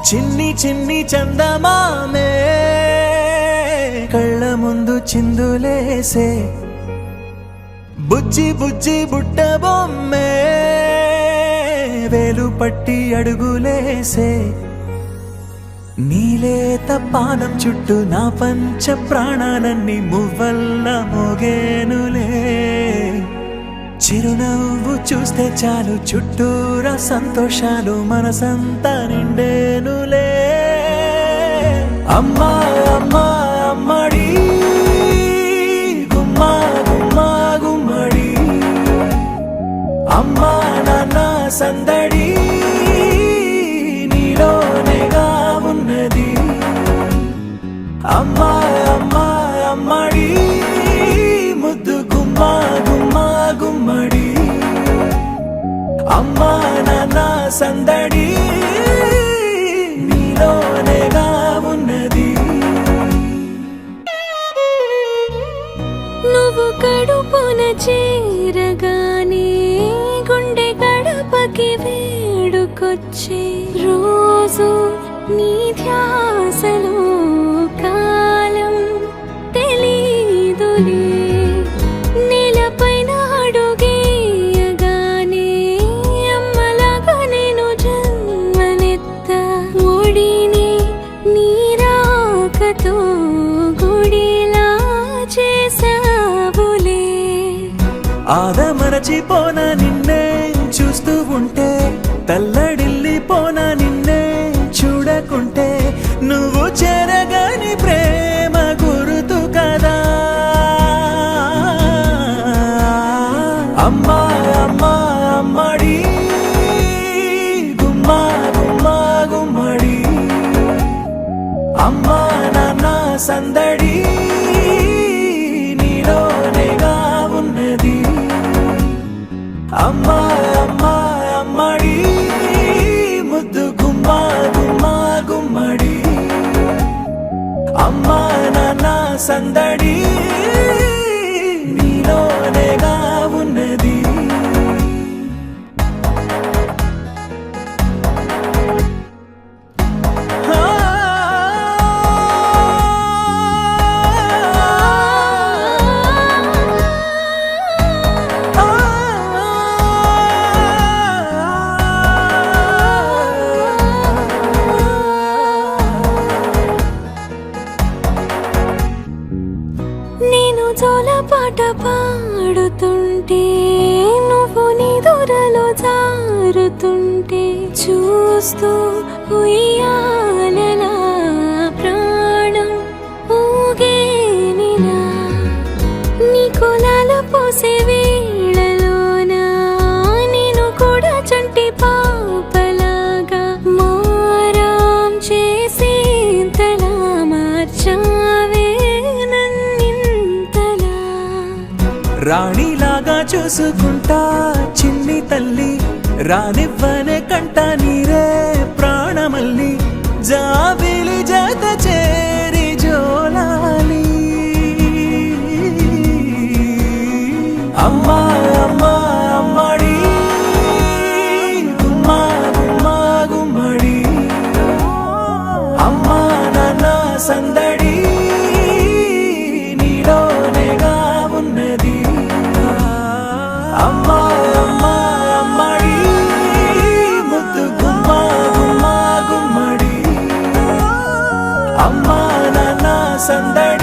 చిన్ని చిన్ని చందమామే కళ్ళ ముందు చిందులేసే బుజ్జి బుజ్జి బుట్ట బొమ్మే వేలు పట్టి అడుగులేసే నీలేత పానం చుట్టూ నా పంచ ప్రాణాలన్నీ మువ్వల్ల మోగేనులే చిరునవ్వు చూస్తే చాలు చుట్టూరా సంతోషాలు మనసంతా నిండేనులే అమ్మా అమ్మా అమ్మడి గుమ్మా గుమ్మా గుమ్మడి అమ్మా నాన్న సందడి నీలోనేగా ఉన్నది అమ్మా అమ్మా అమ్మడి ముద్దు గుమ్మా గుమ్మా గుమ్మడి అమ్మా నాన్న సందడి నీలోనేగా ఉన్నది నువ్వు కడుపున చేరగానే గుండె గడపకి వేడుకొచ్చే రోజు నీ ధ్యాసలో కాలం తెలీదులే నేలపైన అడుగేయగానే అమ్మలాగా నేను జన్మనెత్త ఒడిని నీ రాకతో గుడిలా చేసావులే ఆదమరచిపోన నిన్నే చూస్తూ ఉంటే తల్లడిల్లిపోన నిన్నే చూడకుంటే నువ్వు చెరగని ప్రేమ గురుతు కదా అమ్మా అమ్మా అమ్మడి గుమ్మా గుమ్మా గుమ్మడి అమ్మా నాన్న సందడి నీలోనేగా ఉన్నది అమ్మా అమ్మా అమ్మడి ముద్దు గుమ్మా గుమ్మా గుమ్మడి అమ్మా నాన్న సందడి నీలోనేగా ఉన్నది నేను జోలపాట పాడుతుంటే నువ్వు నీ దూరలో జారుతుంటే చూస్తూ ఉయ్యాలలా ప్రాణం ఊగేనిలా నీ కులాలు పోసే వేళలోనా నేను కూడా చంటి పాపలాగా మారాం చేసేంతలా మార్చావే రాణిలాగా చూసుకుంటా చిన్ని తల్లి రానివ్వనే కంట నీరే ప్రాణమల్లి జాబిలి జత చేరి జోలాలి అమ్మా అమ్మా అమ్మడి గుమ్మా గుమ్మా గుమ్మడి అమ్మా నాన్న సందడి నీలోనేగా ఉన్నది అమ్మా అమ్మా అమ్మడి ముద్దు గుమ్మా గుమ్మా గుమ్మడి అమ్మా నాన్న సందడి